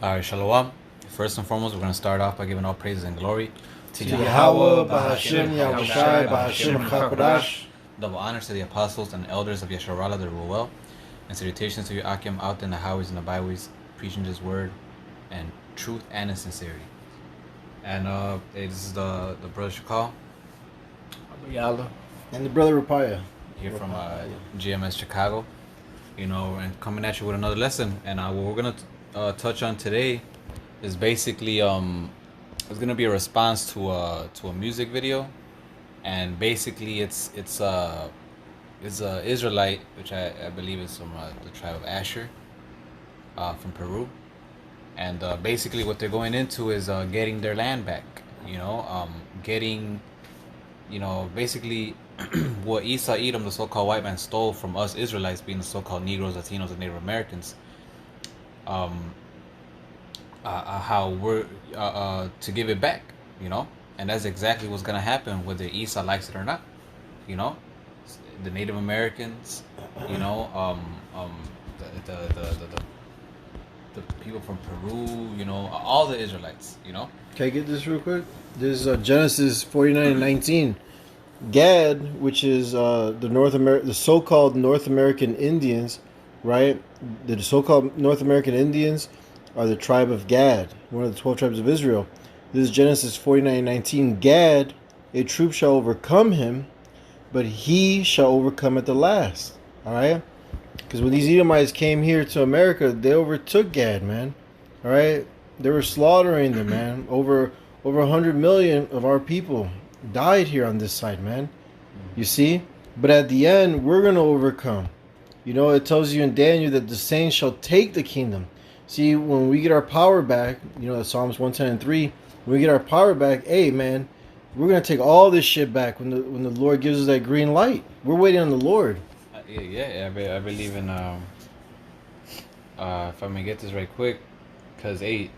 All right, Shalom. First and foremost, we're going to start off by giving all praises and glory to Yahweh, Bahashem, Yahushai, Bahashem, Chakodash. Double honors to the apostles and elders of Yesharala, the Ruel, and salutations to you, Akim, out in the highways and the byways, preaching this word and truth and in sincerity. And hey, this is the brother Shakal. Yalla. And the brother Rapaya. Here from GMS Chicago. You know, and coming at you with another lesson. And what we're going to touch on today is basically it's gonna be a response to a music video, and basically it's a Israelite, which I believe is from the tribe of Asher, from Peru, and basically what they're going into is getting their land back. You know, getting, you know, basically what Esau Edom, the so-called white man, stole from us Israelites, being the so-called Negroes, Latinos, and Native Americans. How we're to give it back, you know, and that's exactly what's gonna happen whether Esau likes it or not, you know. The Native Americans, you know, the people from Peru, you know, all the Israelites, you know. Can I get this real quick? This is Genesis 49:19. Gad, which is the so-called North American Indians, right? The so-called North American Indians are the tribe of Gad, one of the 12 tribes of Israel. This is Genesis 49:19. Gad, a troop shall overcome him, but he shall overcome at the last. All right? Because when these Edomites came here to America, they overtook Gad, man. All right? They were slaughtering them, man. Over 100 million of our people died here on this side, man. You see? But at the end, we're going to overcome. You know, it tells you in Daniel that the saints shall take the kingdom. See, when we get our power back, you know, Psalms 110:3, when we get our power back, hey, man, we're going to take all this shit back when the Lord gives us that green light. We're waiting on the Lord. I believe in, if I may get this right quick, because, hey,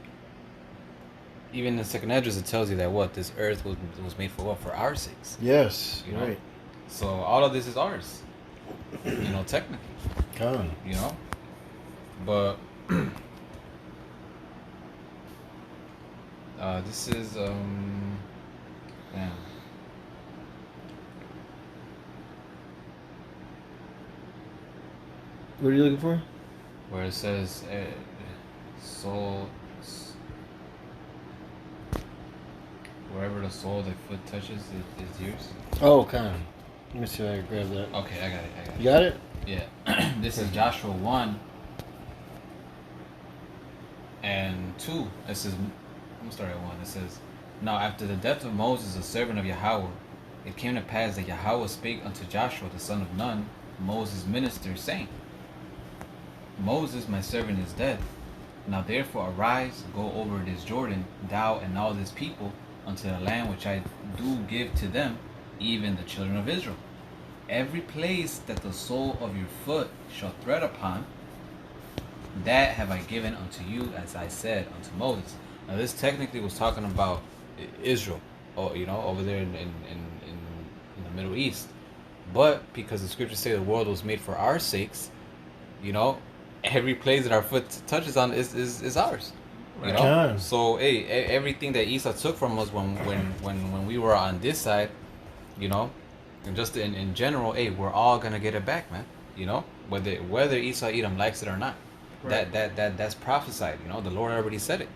even in the second address, it tells you that what? This earth was made for what? For our sakes. Yes, you know? Right. So all of this is ours, you know, technically. Come on. You know? But... this is damn. What are you looking for? Where it says soul, wherever the sole of the foot touches is yours. Oh, kind of. Let me see if I can grab that. Okay, I got it. You got it? Yeah. This is Joshua 1 and 2. It says, I'm start at 1. It says, now after the death of Moses, the servant of Yahweh, it came to pass that Yahweh spake unto Joshua the son of Nun, Moses' minister, saying, Moses my servant is dead. Now therefore arise, go over this Jordan, thou and all this people, unto the land which I do give to them, even the children of Israel. Every place that the sole of your foot shall tread upon, that have I given unto you, as I said unto Moses. Now this technically was talking about Israel, or you know, over there in the Middle East. But because the scriptures say the world was made for our sakes, you know, every place that our foot touches on is ours. You know? So hey, everything that Esau took from us when we were on this side, you know, and just in general, hey, we're all gonna get it back, man. You know, whether Esau Edom likes it or not. Right. That's prophesied. You know, the Lord already said it.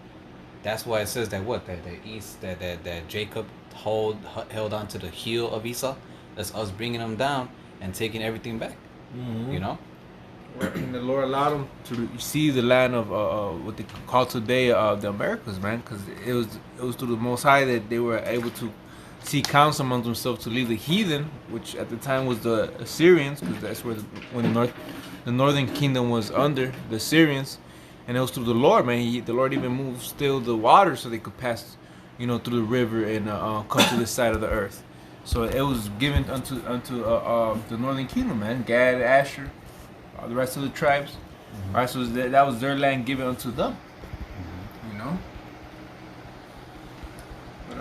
That's why it says that what that Jacob held on to the heel of Esau. That's us bringing him down and taking everything back. Mm-hmm. You know. And the Lord allowed them to see the land of what they call today the Americas, man, because it was through the Most High that they were able to seek counsel among themselves to leave the heathen, which at the time was the Assyrians, because that's where when the northern kingdom was under the Assyrians, and it was through the Lord, man. The Lord even moved still the water so they could pass, you know, through the river and come to this side of the earth. So it was given unto the northern kingdom, man. Gad, Asher, the rest of the tribes. Mm-hmm. All right, so that was their land given unto them. Mm-hmm. You know. But,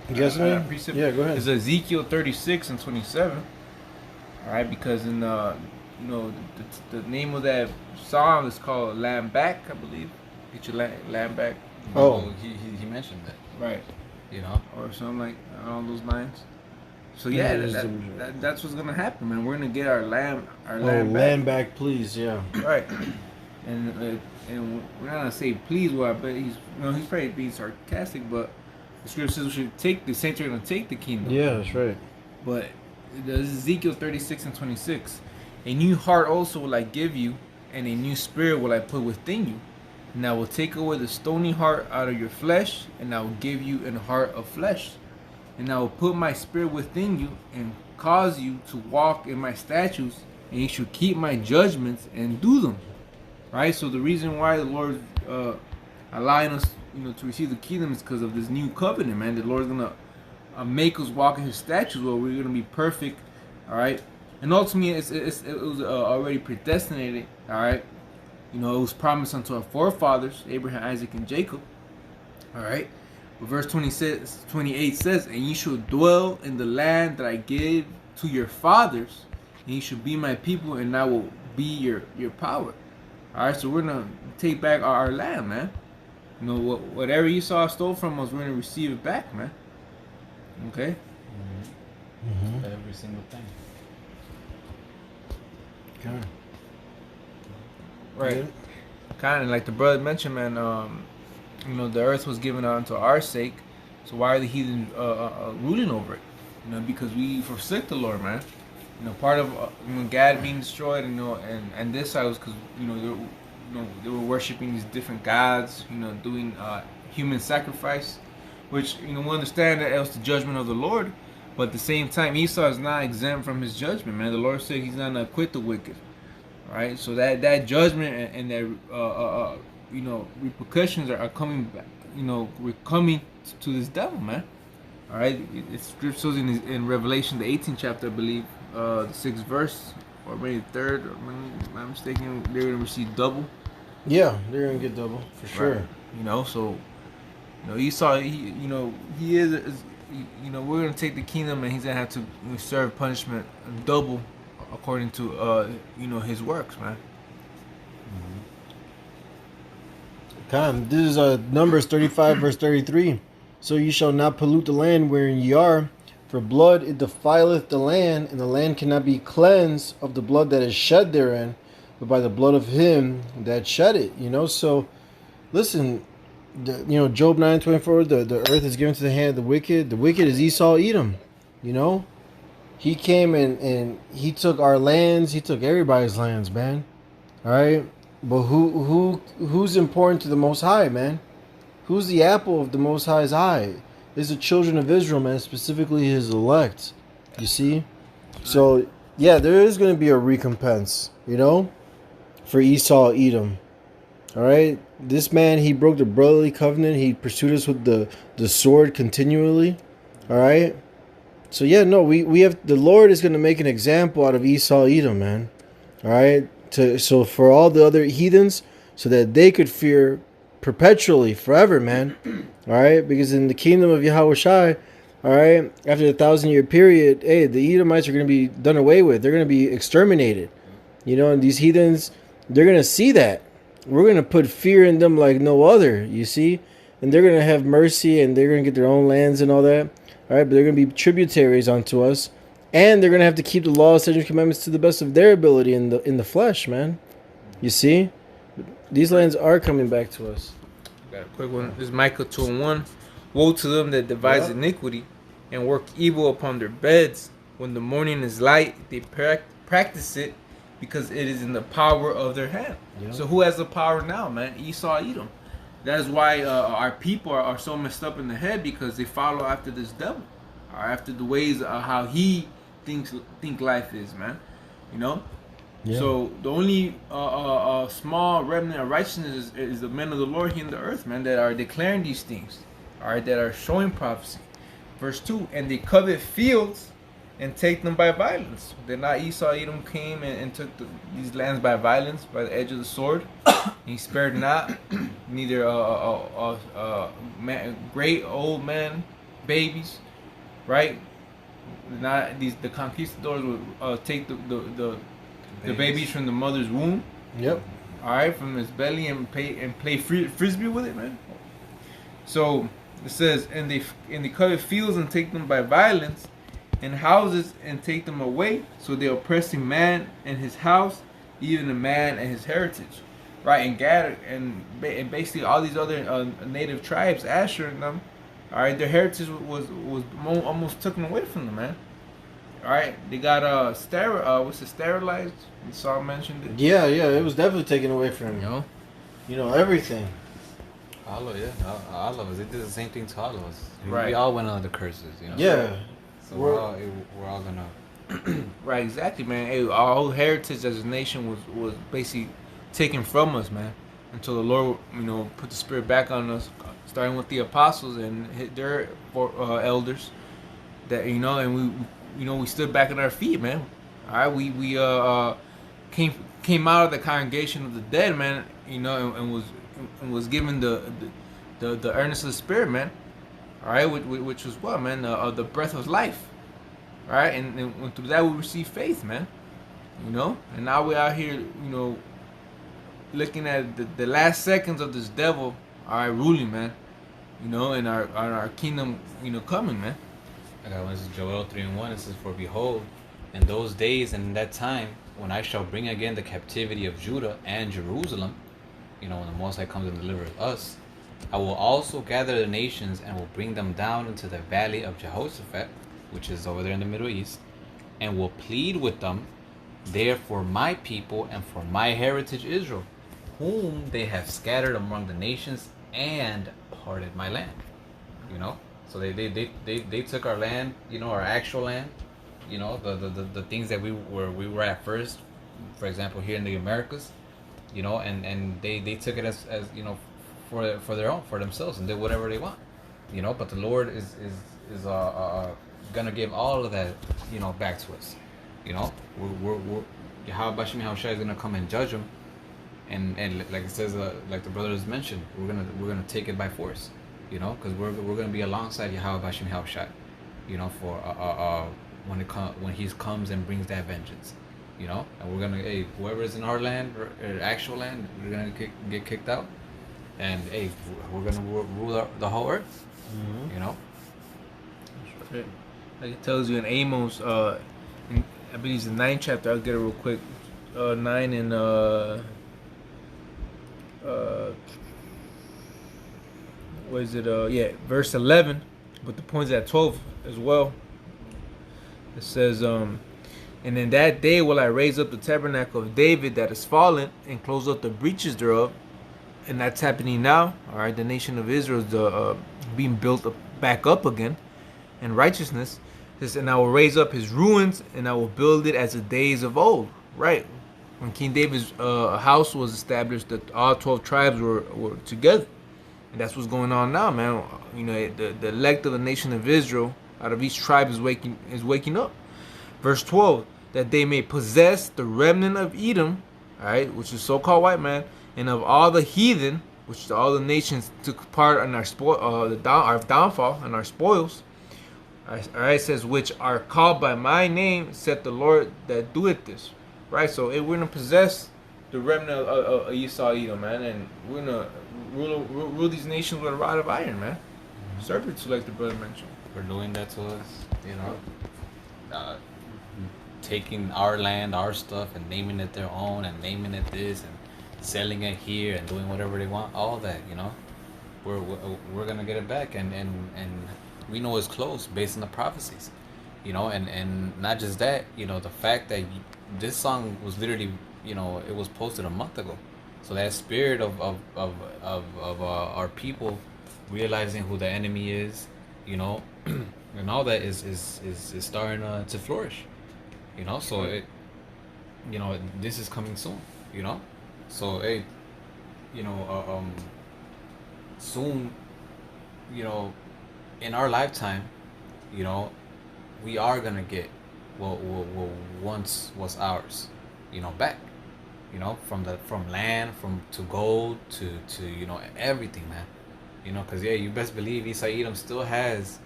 you guys yeah, go ahead. It's Ezekiel 36:27. All right, because in you know, the name of that song is called "Lamb Back," I believe. get your land back. Oh. he mentioned that, Right. you know. Or something like along those lines. So yeah, that's what's gonna happen, man. We're gonna get our land land back, please, yeah. right. And we're not gonna say please, well, but he's he's probably being sarcastic, but the scripture says we should take the saints are gonna take the kingdom. Yeah, that's right. But there's Ezekiel 36 and 26. A new heart also will I give you, and a new spirit will I put within you. And I will take away the stony heart out of your flesh, and I will give you an heart of flesh. And I will put my spirit within you, and cause you to walk in my statutes, and you should keep my judgments and do them. Right? So the reason why the Lord allowing us, to receive the kingdom is because of this new covenant, man. The Lord's gonna make us walk in His statutes, where we're gonna be perfect. All right. And ultimately, it was already predestinated. All right. It was promised unto our forefathers, Abraham, Isaac, and Jacob. All right. But verse 28 says, and ye shall dwell in the land that I give to your fathers, and ye shall be my people, and I will be your power. All right. So we're going to take back our land, man. Whatever Esau stole from us, we're going to receive it back, man. Okay? Mm-hmm. Every single thing. Okay. Right. Yeah. Kind of like the brother mentioned, man. The earth was given unto our sake. So why are the heathen ruling over it? Because we forsook the Lord, man. Part of Gad being destroyed, and this side was because they were worshiping these different gods, doing human sacrifice, which we understand that it was the judgment of the Lord, but at the same time Esau is not exempt from his judgment, man. The Lord said He's not going to acquit the wicked. Right, so that judgment and that repercussions are coming back. We're coming to this devil, man. All right, it's scriptures in Revelation, the 18th chapter, I believe, the 6th verse, or maybe the 3rd, or if I'm mistaken, they're gonna receive double. Yeah, they're gonna get double for sure. Right. So Esau, he is, we're gonna take the kingdom, and he's gonna have to serve punishment double, according to his works, man. Come, this is Numbers 35 verse 33. So ye shall not pollute the land wherein ye are, for blood it defileth the land, and the land cannot be cleansed of the blood that is shed therein, but by the blood of him that shed it. So listen, Job 9:24, the earth is given to the hand of the wicked. The wicked is Esau, Edom. He came and he took our lands. He took everybody's lands, man. All right, but who's important to the Most High, man? Who's the apple of the Most High's eye? It's the children of Israel, man. Specifically, His elect. You see, so yeah, there is going to be a recompense, for Esau, Edom. All right, this man, he broke the brotherly covenant. He pursued us with the sword continually. All right. So yeah, no, we have, the Lord is going to make an example out of Esau, Edom, man. All right, so for all the other heathens, so that they could fear perpetually, forever, man. All right, because in the kingdom of Yahushua, all right, after the 1,000-year period, hey, the Edomites are going to be done away with. They're going to be exterminated. And these heathens, they're going to see that. We're going to put fear in them like no other. You see, and they're going to have mercy, and they're going to get their own lands and all that. All right, but they're going to be tributaries unto us, and they're going to have to keep the law, statutes, and commandments to the best of their ability in the flesh, man. You see, these lands are coming back to us. Got a quick one. This is Micah 2:1. Woe to them that devise iniquity and work evil upon their beds. When the morning is light, they practice it, because it is in the power of their hand. Yeah. So who has the power now, man? Esau, Edom. That is why our people are so messed up in the head, because they follow after this devil, or after the ways of how he think life is, man. Yeah. So the only small remnant of righteousness is the men of the Lord here in the earth, man, that are declaring these things, all right, that are showing prophecy. Verse 2, and they covet fields and take them by violence. Then not Esau, Edom came and took these lands by violence, by the edge of the sword. He spared not, neither great old men, babies, right? Not the conquistadors would take the babies from the mother's womb. Yep. all right, from his belly and play frisbee with it, man. So it says, and they cover fields and take them by violence, and houses and take them away. So they're oppressing man and his house, even a man and his heritage, right? And Gad and basically all these other native tribes, Asher and them, all right, their heritage was almost taken away from them, man. All right, they got sterilized. Saul mentioned it. Yeah, it was definitely taken away from everything. All of all of us. They did the same thing to all of us. Right. We all went under the curses, you know. Yeah. So we're all gonna. Right, exactly, man. Hey, our whole heritage as a nation was basically taken from us, man. Until the Lord, put the Spirit back on us, starting with the apostles and their elders. That and we stood back on our feet, man. All right, we came out of the congregation of the dead, man. And was given the earnest of the Spirit, man. All right, which was what, man? The breath of life. All right, and through that we receive faith, man. And now we're out here, looking at the last seconds of this devil, all right, ruling, man. And our kingdom, coming, man. I got one. This is Joel 3:1. It says, "For behold, in those days and in that time, when I shall bring again the captivity of Judah and Jerusalem, when the Most High comes and delivers us, I will also gather the nations and will bring them down into the valley of Jehoshaphat," which is over there in the Middle East, "and will plead with them there for my people and for my heritage Israel, whom they have scattered among the nations and parted my land." So they took our land, our actual land, the things that we were at first, for example, here in the Americas, and they took it as for their own, for themselves, and did whatever they want, but the Lord is gonna give all of that, back to us. We're Yahweh Bashim Yahushua is gonna come and judge them, and like it says, like the brothers mentioned, we're gonna take it by force, because we're gonna be alongside Yahweh Bashim Yahushua, for when he comes and brings that vengeance, and we're gonna, whoever is in our land or actual land, we're gonna get kicked out, and we're gonna rule the whole earth, Right. Like it tells you in Amos, I believe it's the 9th chapter. I'll get it real quick. 9 and what is it? Verse 11. But the point's at 12 as well. It says, and in that day will I raise up the tabernacle of David that is fallen, and close up the breaches thereof. And that's happening now. All right, the nation of Israel is being built back up again in righteousness. It says, and I will raise up his ruins, and I will build it as the days of old. Right, when King David's house was established, that all 12 tribes were together. And that's what's going on now, man. The elect of the nation of Israel out of each tribe is waking up. Verse 12, that they may possess the remnant of Edom, all right, which is so-called white man, and of all the heathen, which all the nations took part in our our downfall and our spoils. All right, it says, which are called by my name, said the Lord that doeth this. Right, so we're gonna possess the remnant of Esau, Edom, man, and we're gonna rule these nations with a rod of iron, man. Serpents, like the brother mentioned. We're doing that to us, taking our land, our stuff, and naming it their own, and naming it this, and selling it here, and doing whatever they want. All that, we're gonna get it back, and we know it's close based on the prophecies, and not just that, the fact that this song was literally, it was posted a month ago. So that spirit of our people realizing who the enemy is, and all that is starting to flourish, So this is coming soon, So soon, in our lifetime, we are gonna get what once was ours, back, from land, to gold, to everything, man, because you best believe Esau Edom still has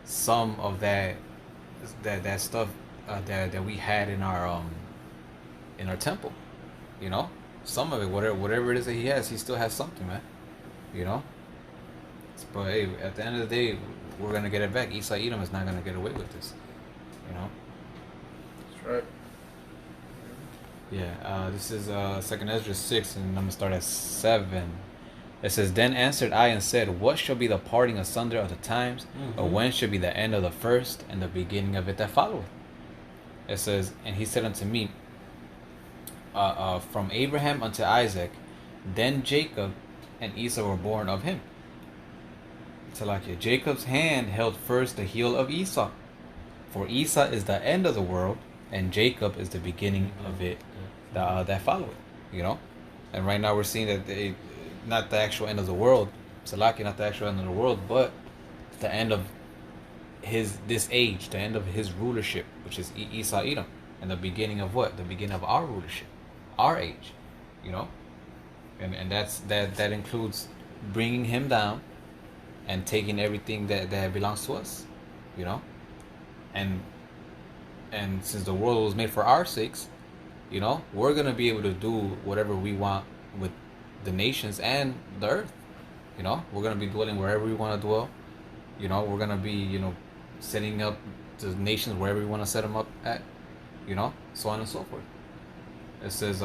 some of that stuff that we had in our temple, some of it, whatever it is that he still has something, man. You know. But hey, at the end of the day, we're gonna get it back. Esau Edom is not gonna get away with this. You know. That's right. Yeah. This is Second Ezra 6, and I'm gonna start at 7. It says, "Then answered I and said, What shall be the parting asunder of the times, or when shall be the end of the first, and the beginning of it that followeth?" It says, "And he said unto me, from Abraham unto Isaac, then Jacob and Esau were born of him." Salakia. Jacob's hand held first the heel of Esau, for Esau is the end of the world, and Jacob is the beginning of it that followeth. You know, and right now we're seeing that not the actual end of the world, Salakia, not the actual end of the world, but the end of this age, the end of his rulership, which is Esau Edom, and the beginning of what? The beginning of our rulership, our age, you know, and that includes bringing him down and taking everything that belongs to us, you know, and since the world was made for our sakes, you know, we're gonna be able to do whatever we want with the nations and the earth. You know, we're gonna be dwelling wherever we want to dwell. You know, we're gonna be, you know, setting up the nations wherever we want to set them up at. You know, so on and so forth. It says,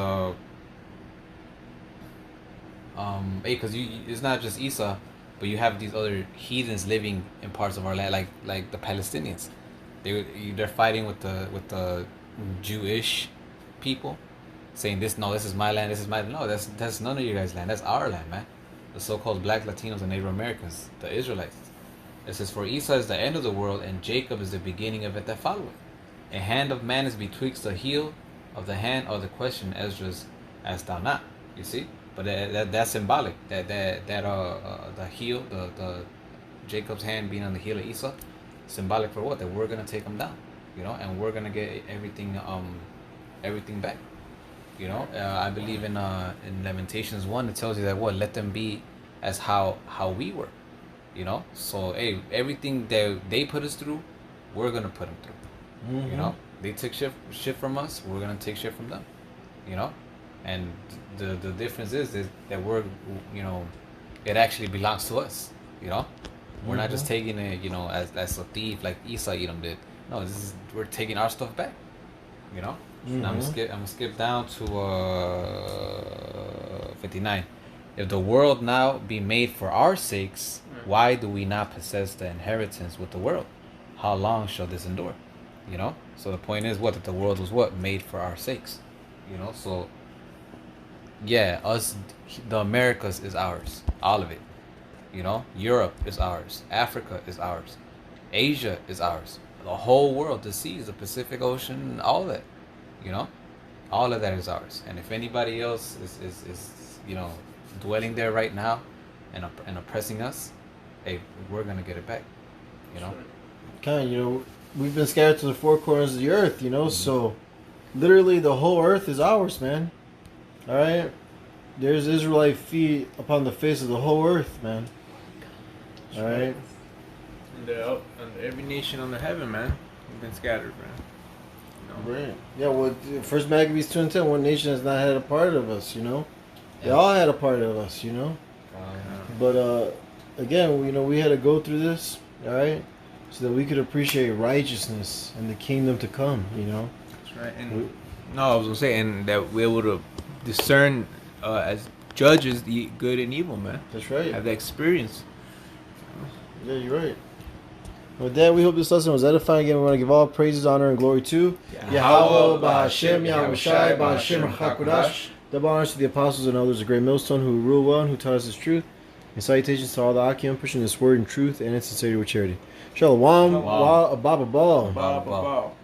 because it's not just Esau, but you have these other heathens living in parts of our land, like the Palestinians. They're fighting with the Jewish people, saying this is my land, this is my land. No, that's none of you guys' land. That's our land, man. The so-called Black Latinos and Native Americans, the Israelites. It says, "For Esau is the end of the world, and Jacob is the beginning of it that followeth. A hand of man is betwixt the heel of the hand of the question, Esdras, asked thou not." You see, but that's symbolic. That the heel, the Jacob's hand being on the heel of Esau, symbolic for what? That we're gonna take him down, you know, and we're gonna get everything back. You know, I believe in Lamentations 1, it tells you that what? Let them be as how we were. You know, so hey, everything that they put us through, we're gonna put them through. You know, they took shit from us, we're gonna take shit from them. You know, and the difference is that we're, you know, it actually belongs to us. You know, we're not just taking it, you know, as a thief like Esau Edom did. No, we're taking our stuff back. You know. Now I'm gonna skip down to 59. "If the world now be made for our sakes, why do we not possess the inheritance with the world? How long shall this endure?" You know. So the point is what? That the world was what? Made for our sakes. You know. So yeah, the Americas is ours, all of it. You know. Europe is ours. Africa is ours. Asia is ours. The whole world, the seas, the Pacific Ocean, all of that. You know, all of that is ours. And if anybody else is you know, dwelling there right now and oppressing us, hey, we're gonna get it back. You know, Kind of, you know, we've been scattered to the four corners of the earth, you know, so literally the whole earth is ours, man. All right, there's Israelite feet upon the face of the whole earth, man. All right. And every nation under heaven, man, we've been scattered, man. Right. Yeah, well, First Maccabees 2:10, one nation has not had a part of us, you know? They all had a part of us, you know? But, again, you know, we had to go through this, all right? So that we could appreciate righteousness and the kingdom to come, you know? That's right. And I was going to say, and that we're able to discern as judges the good and evil, man. That's right. Have that experience. Yeah, you're right. With that, we hope this lesson was edifying. Again, we want to give all praises, honor, and glory to Yahweh, Ba'Hashem, Yahweh Shai, Ba'Hashem, HaKadosh. Double honors to the apostles and elders of Great Millstone who rule well and who taught us His truth. And salutations to all the Akim pushing this word in truth and in sincerity with charity. Shalom, Baba Ball. Baba Ball.